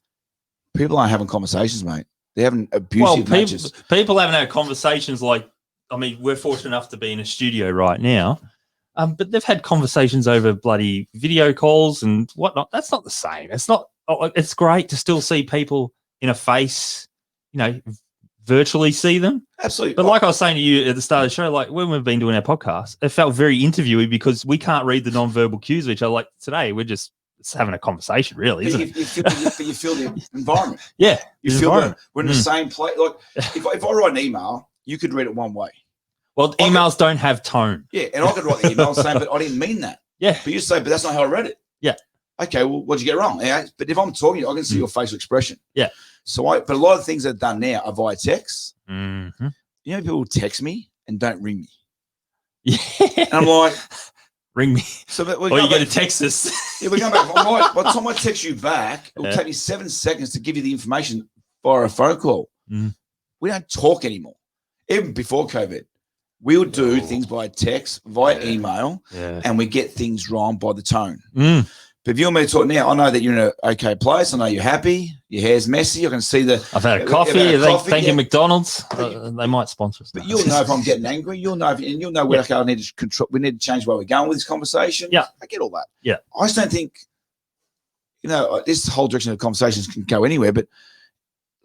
A: People aren't having conversations, mate. They're having abusive matches.
B: People haven't had conversations like, we're fortunate enough to be in a studio right now, but they've had conversations over bloody video calls and whatnot. That's not the same. It's not. It's great to still see people in a face, virtually see them.
A: Absolutely.
B: But like I was saying to you at the start of the show, like when we've been doing our podcast, it felt very interviewy because we can't read the non-verbal cues of each other. Like today, we're just having a conversation, really, isn't it?
A: You feel the environment.
B: Yeah.
A: You feel that we're in the same place. Like if I write an email, you could read it one way.
B: Well, emails don't have tone.
A: Yeah, and I could write the email saying, but I didn't mean that.
B: Yeah.
A: But you say, but that's not how I read it.
B: Yeah.
A: Okay, well, what'd you get wrong? Yeah, but if I'm talking, I can see your facial expression.
B: Yeah.
A: So but a lot of things that are done now are via text.
B: Mm-hmm.
A: People text me and don't ring me.
B: Yeah.
A: And I'm like,
B: ring me.
A: So you
B: go to Texas.
A: Yeah, we're going back. By the time I text you back, it will take me 7 seconds to give you the information via a phone call.
B: Mm.
A: We don't talk anymore. Even before COVID, we would do things by text, via email, and we get things wrong by the tone.
B: Mm.
A: But if you want me to talk now, I know that you're in an okay place. I know you're happy. Your hair's messy. I can see
B: I've had a coffee. Thank you, McDonald's. They might sponsor us.
A: But you'll know if I'm getting angry. You'll know, and you'll know where I need to control. We need to change where we're going with this conversation.
B: Yeah,
A: I get all that.
B: Yeah,
A: I just don't think, this whole direction of the conversations can go anywhere. But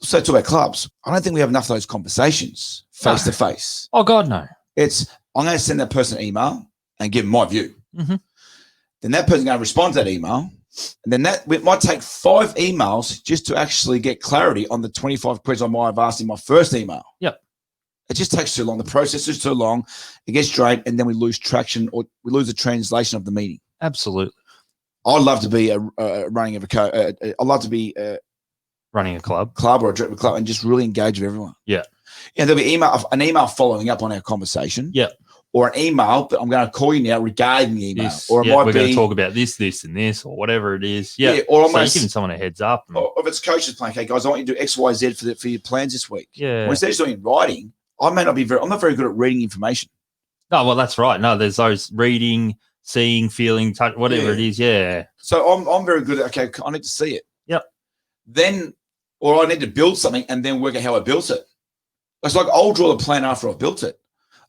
A: so to our clubs, I don't think we have enough of those conversations face to face.
B: Oh God, no.
A: I'm going to send that person an email and give them my view.
B: Mm-hmm.
A: Then that person's going to respond to that email. And then it might take 5 emails just to actually get clarity on the 25 questions I might have asked in my first email.
B: Yep.
A: It just takes too long. The process is too long. It gets drained, and then we lose traction or we lose the translation of the meeting.
B: Absolutely.
A: I'd love to be running I'd love to be
B: running a club
A: or a director of a club and just really engage with everyone.
B: Yeah.
A: There'll be an email following up on our conversation.
B: Yeah.
A: Or an email, but I'm going to call you now regarding the email.
B: Or it might we're going to talk about this, and this, or whatever it is. Yeah.
A: Or almost
B: giving someone a heads up.
A: Or if it's coaches playing, okay, guys, I want you to do X, Y, Z for your plans this week.
B: Yeah.
A: Or instead of doing it in writing, I'm not very good at reading information.
B: No, well, that's right. No, there's those reading, seeing, feeling, touch, whatever it is. Yeah.
A: So I'm very good at, okay, I need to see it.
B: Yep.
A: Then, or I need to build something and then work out how I built it. It's like I'll draw the plan after I've built it.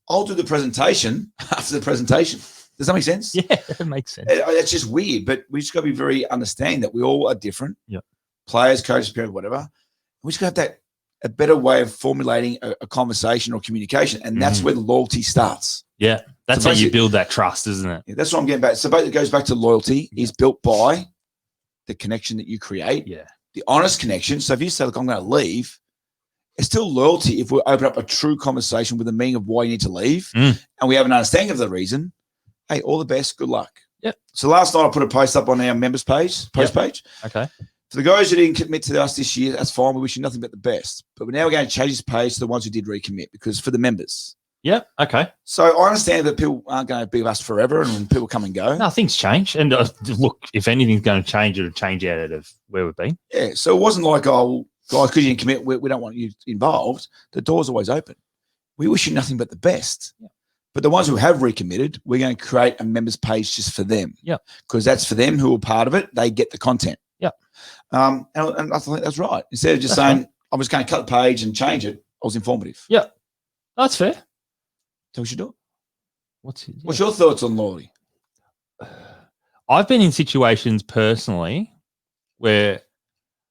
A: I'll do the presentation after the presentation. Does that make sense?
B: Yeah, it makes sense.
A: It's just weird, but we just got to be very understanding that we all are different.
B: Yeah.
A: Players, coaches, parents, whatever. We just got to have a better way of formulating a conversation or communication, and that's where the loyalty starts.
B: Yeah, that's
A: So
B: how you build that trust, isn't it?
A: Yeah, that's what I'm getting back. So basically, it goes back to loyalty is built by the connection that you create,
B: Yeah.
A: the honest connection. So if you say, look, I'm going to leave, it's still loyalty if we open up a true conversation with the meaning of why you need to leave and we have an understanding of the reason. Hey, all the best. Good luck.
B: Yeah.
A: So last night I put a post up on our members page, page.
B: Okay.
A: For the guys who didn't commit to us this year, that's fine. We wish you nothing but the best. But we're now going to change this page to the ones who did recommit because for the members.
B: Yeah. Okay.
A: So I understand that people aren't going to be with us forever and people come and go.
B: No, things change. And look, if anything's going to change, it'll change out of where we've been.
A: Yeah. So it wasn't like, oh, guys, because you didn't commit, we don't want you involved. The door's always open. We wish you nothing but the best. Yeah. But the ones who have recommitted, we're going to create a members page just for them.
B: Yeah.
A: Because that's for them who are part of it. They get the content.
B: Yeah.
A: And I think that's right. Instead of just saying, right, I'm just going to cut the page and change it, I was informative.
B: Yeah. That's fair.
A: So we should do it.
B: What's
A: your thoughts on loyalty?
B: I've been in situations personally where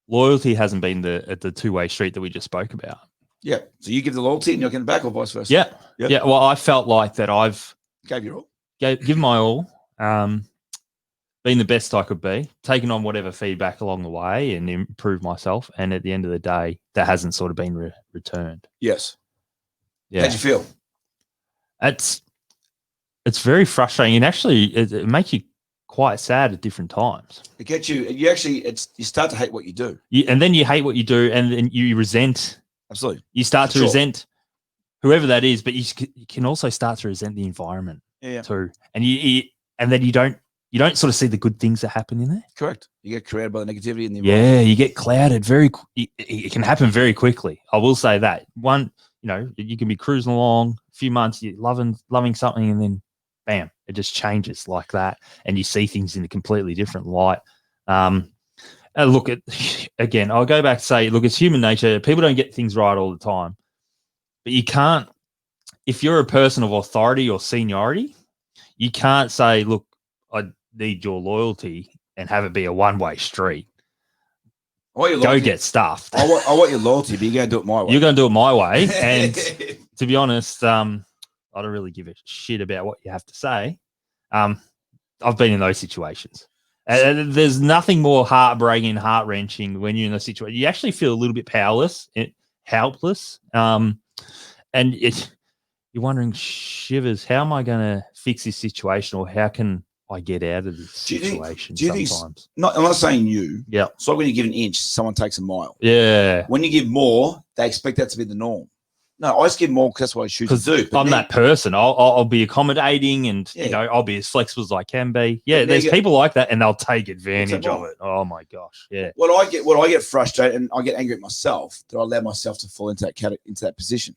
B: loyalty hasn't been the two-way street that we just spoke about.
A: Yeah. So you give the loyalty and you're getting back or vice versa?
B: Yeah. Yep. Yeah. Well, I felt like that I've
A: gave your all.
B: Give my all. Been the best I could be, taking on whatever feedback along the way and improve myself. And at the end of the day, that hasn't sort of been returned.
A: Yes.
B: Yeah.
A: How'd you feel?
B: It's very frustrating, and actually it makes you quite sad at different times.
A: It gets you. You start to hate what you do,
B: and then you hate what you do, and then you resent.
A: Absolutely,
B: you start to resent whoever that is, but you can also start to resent the environment too, and then you don't sort of see the good things that happen in there.
A: Correct. You get created by the negativity in the environment.
B: Yeah, you get clouded it can happen very quickly. I will say that. You can be cruising along a few months, you're loving something, and then bam, it just changes like that. And you see things in a completely different light. Look, again, I'll go back to say, look, it's human nature. People don't get things right all the time. But you can't, if you're a person of authority or seniority, you can't say, look, I need your loyalty and have it be a one-way street. Go get stuffed.
A: I want your loyalty, but you're going to do it my way.
B: You're going to do it my way. And to be honest, I don't really give a shit about what you have to say. I've been in those situations. There's nothing more heartbreaking, heart-wrenching when you're in a situation. You actually feel a little bit powerless, helpless. And you're wondering, shivers, how am I going to fix this situation, or how can I get out of this situation sometimes?
A: I'm not saying you.
B: Yeah.
A: It's like when you give an inch, someone takes a mile.
B: Yeah.
A: When you give more, they expect that to be the norm. No, I just give more because that's what I choose to do.
B: I'm that person. I'll be accommodating, and I'll be as flexible as I can be. Yeah, there's people like that, and they'll take advantage of it. Oh my gosh, yeah.
A: What I get frustrated and I get angry at myself that I allow myself to fall into that position.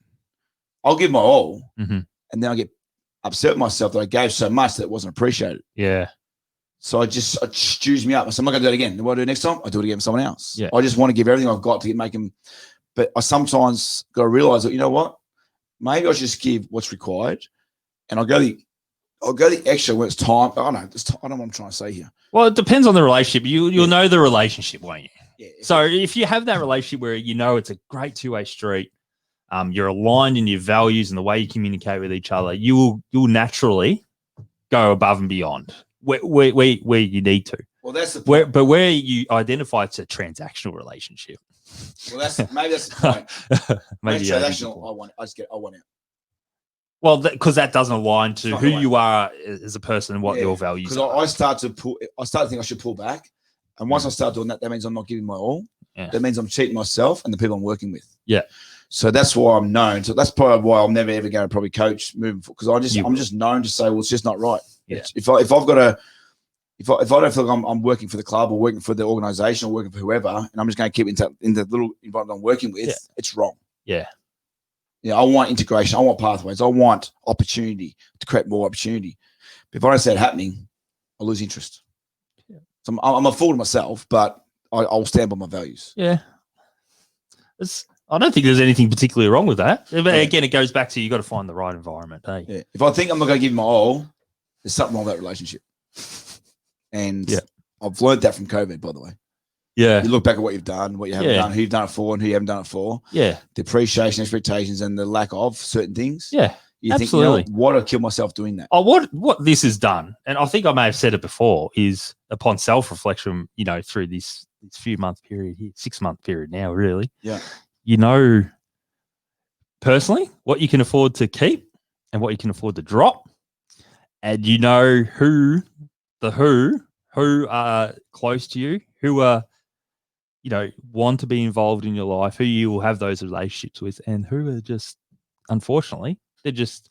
A: I'll give my all, and then I get upset with myself that I gave so much that it wasn't appreciated.
B: Yeah.
A: So it stews me up. I said, I'm not going to do it again. What do I do next time? I do it again for someone else.
B: Yeah.
A: I just want to give everything I've got to make them. But I sometimes got to realize that, you know what? Maybe I should just give what's required, and I'll go the extra when it's time. I don't know what I'm trying to say here.
B: Well, it depends on the relationship. You'll know the relationship, won't you?
A: Yeah.
B: So if you have that relationship where it's a great two-way street, you're aligned in your values and the way you communicate with each other, you'll naturally go above and beyond where you need to.
A: Well, that's the point.
B: Where you identify it's a transactional relationship.
A: Well, maybe that's the point.
B: Maybe
A: transactional. I want it.
B: Well, because that doesn't align to who you are as a person and what your values are.
A: Because I start to think I should pull back, and once I start doing that, that means I'm not giving my all.
B: Yeah.
A: That means I'm cheating myself and the people I'm working with.
B: Yeah.
A: So that's why I'm known. So that's probably why I'm never ever going to probably coach moving forward, because I'm just known to say, well, it's just not right.
B: Yeah.
A: If I don't feel like I'm working for the club or working for the organization or working for whoever, and I'm just going to keep in the little environment I'm working with, it's wrong.
B: Yeah.
A: Yeah. I want integration. I want pathways. I want opportunity to create more opportunity. But if I don't see it happening, I lose interest.
B: Yeah.
A: So I'm a fool to myself, but I'll stand by my values.
B: Yeah. I don't think there's anything particularly wrong with that. But again, it goes back to you got to find the right environment. Hey?
A: Yeah. If I think I'm not going to give my all, there's something wrong with that relationship. And I've learned that from COVID, by the way.
B: Yeah.
A: You look back at what you've done, what you haven't done, who you've done it for, and who you haven't done it for.
B: Yeah.
A: The appreciation, expectations, and the lack of certain things.
B: Yeah.
A: You
B: absolutely.
A: think, why did I kill myself doing that?
B: Oh, what this has done, and I think I may have said it before, is upon self-reflection, through this few month period here, 6 month period now, really.
A: Yeah.
B: Personally, what you can afford to keep and what you can afford to drop. And who are close to you, who are, want to be involved in your life, who you will have those relationships with, and who are just, unfortunately, they're just,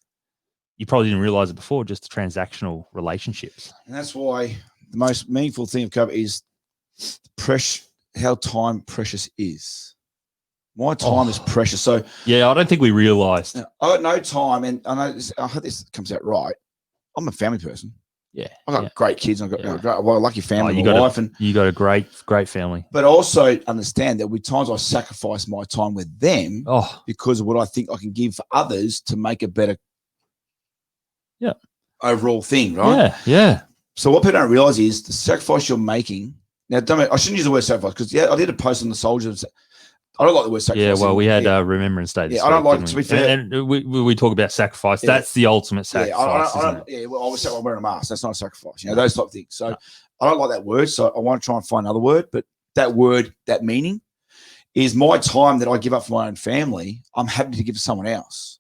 B: you probably didn't realize it before, just transactional relationships.
A: And that's why the most meaningful thing of COVID is how time precious is. My time is precious. So
B: yeah, I don't think we realized.
A: I got no time, and I hope this comes out right. I'm a family person.
B: Yeah,
A: I've got great kids. I've got a lucky family,
B: and you got a great family.
A: But also understand that with times I sacrifice my time with them because of what I think I can give for others to make a better overall thing, right?
B: Yeah.
A: So what people don't realize is the sacrifice you're making. Now, I shouldn't use the word sacrifice because I did a post on the soldiers. I don't like the word sacrifice.
B: Yeah, well, we had Remembrance Day.
A: I don't like to be fair.
B: And we talk about sacrifice. Yeah. That's the ultimate sacrifice.
A: Well, obviously, I'm wearing a mask. That's not a sacrifice. Those type of things. So I don't like that word. So I want to try and find another word. But that word, that meaning, is my time that I give up for my own family. I'm happy to give to someone else.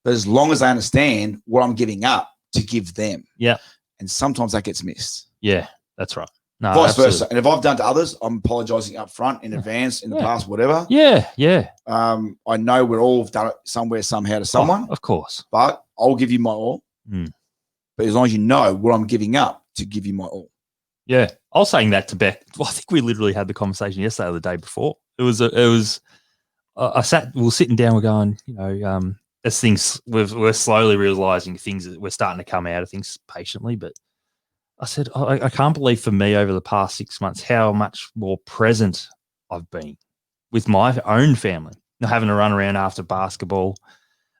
A: But as long as I understand what I'm giving up to give them.
B: Yeah.
A: And sometimes that gets missed.
B: Yeah, that's right. No,
A: vice versa. And if I've done to others, I'm apologizing up front, in advance, in the past, whatever.
B: Yeah.
A: I know we're all done it somewhere, somehow to someone.
B: Of course.
A: But I'll give you my all. But as long as you know what I'm giving up to give you my all.
B: Yeah. I was saying that to Beck. Well, I think we literally had the conversation yesterday or the day before. We were sitting down, we're going, as things, we're slowly realizing things that we're starting to come out of things patiently, but I said, I can't believe for me over the past 6 months how much more present I've been with my own family, not having to run around after basketball,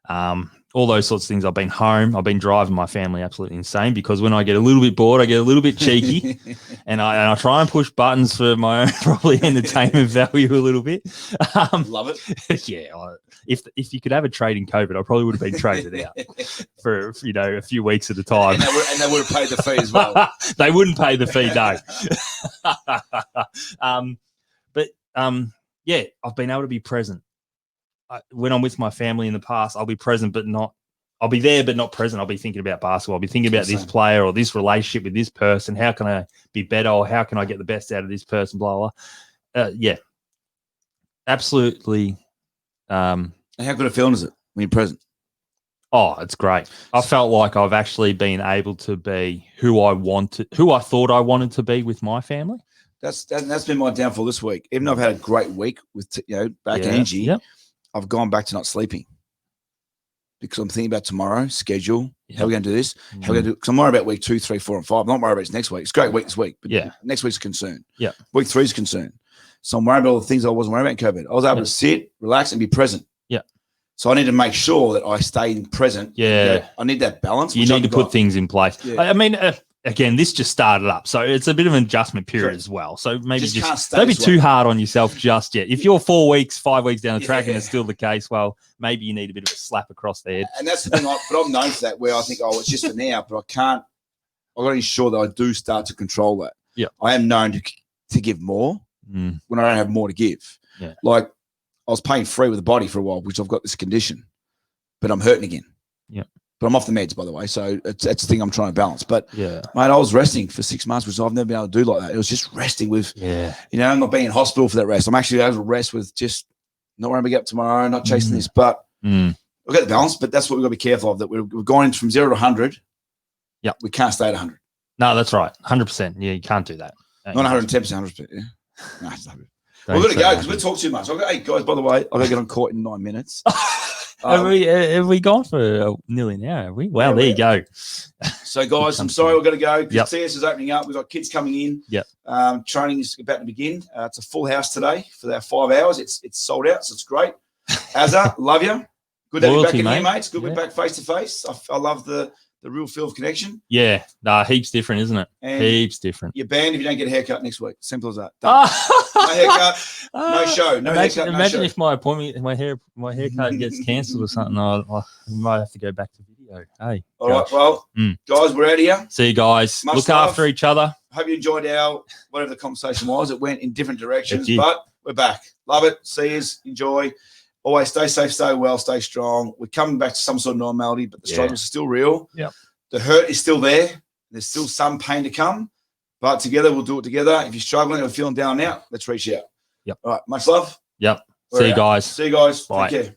B: all those sorts of things. I've been home. I've been driving my family absolutely insane because when I get a little bit bored, I get a little bit cheeky and I try and push buttons for my own probably entertainment value a little bit.
A: Love it.
B: Yeah. If you could have a trade in COVID, I probably would have been traded out for, a few weeks at a time.
A: And they would have paid the fee as well.
B: They wouldn't pay the fee, no. Yeah, I've been able to be present. When I'm with my family in the past, I'll be present, but not. I'll be there, but not present. I'll be thinking about basketball. I'll be thinking about this player or this relationship with this person. How can I be better? Or how can I get the best out of this person? Blah blah. Yeah, absolutely.
A: And how good a feeling is it when you're present?
B: Oh, it's great. I felt like I've actually been able to be who I thought I wanted to be with my family.
A: That's been my downfall this week. Even though I've had a great week with back energy.
B: Yep.
A: I've gone back to not sleeping because I'm thinking about tomorrow, schedule, how we're going to do this, how we're going to do it. Because I'm worried about week 2, 3, 4, and 5. I'm not worried about it's next week. It's a great week this week, but next week's a concern.
B: Yeah.
A: Week 3 is a concern. So I'm worried about all the things I wasn't worried about in COVID. I was able to sit, relax, and be present.
B: Yeah.
A: So I need to make sure that I stay present.
B: Yeah.
A: I need that balance.
B: You need to put things in place.
A: Yeah.
B: I mean, again, this just started up, so it's a bit of an adjustment period as well. So maybe just don't be too hard on yourself just yet. If you're 4 weeks, 5 weeks down the track and it's still the case, well, maybe you need a bit of a slap across the head.
A: And that's the thing. But I'm known for that, where I think, it's just for now, but I can't. I've got to ensure that I do start to control that.
B: Yeah,
A: I am known to give more when I don't have more to give.
B: Yeah, like
A: I was paying free with the body for a while, which I've got this condition, but I'm hurting again.
B: Yeah.
A: But I'm off the meds, by the way, so it's the thing I'm trying to balance. But
B: yeah,
A: mate, I was resting for 6 months, which I've never been able to do like that. It was just resting with, I'm not being in hospital for that rest. I'm actually able to rest with just not worrying about getting up tomorrow, not chasing this. But we've got the balance. But that's what we've got to be careful of. That we've gone in from 0 to 100.
B: Yeah,
A: we can't stay at 100.
B: No, that's right, 100%. Yeah, you can't do that.
A: Not 110%, 100%. Yeah, no, we've got to go because we talk too much. Hey guys, by the way, I've got to get on court in 9 minutes.
B: Have we gone for nearly an hour? Have we? Wow,
A: Yeah,
B: there you go.
A: So, guys, I'm sorry we're going to go.
B: Yep.
A: CS is opening up. We've got kids coming in.
B: Yep.
A: Training is about to begin. It's a full house today for our 5 hours. It's sold out, so it's great. Azza, love you. Good to have you back in here, mate. It's good we're back face to face. I love the real feel of connection.
B: Yeah, heaps different, isn't it?
A: And
B: heaps different.
A: You're banned if you don't get a haircut next week. Simple as that. No haircut, no show, no haircut, no
B: imagine
A: show.
B: if my appointment, my haircut gets cancelled or something. I might have to go back to video. Hey,
A: all right, well, guys, we're out of here.
B: See you guys.
A: Much
B: Look
A: love.
B: after each other.
A: Hope you enjoyed our whatever the conversation was. It went in different directions, but we're back. Love it. See you. Enjoy. Always stay safe, stay well, stay strong. We're coming back to some sort of normality, but the struggles are still real.
B: Yep.
A: The hurt is still there. There's still some pain to come, but together we'll do it together. If you're struggling or feeling down and out, let's reach out.
B: Yep.
A: All right. Much love.
B: Yep.
A: We're
B: See you
A: out.
B: guys.
A: See you guys.
B: Bye.
A: Take care.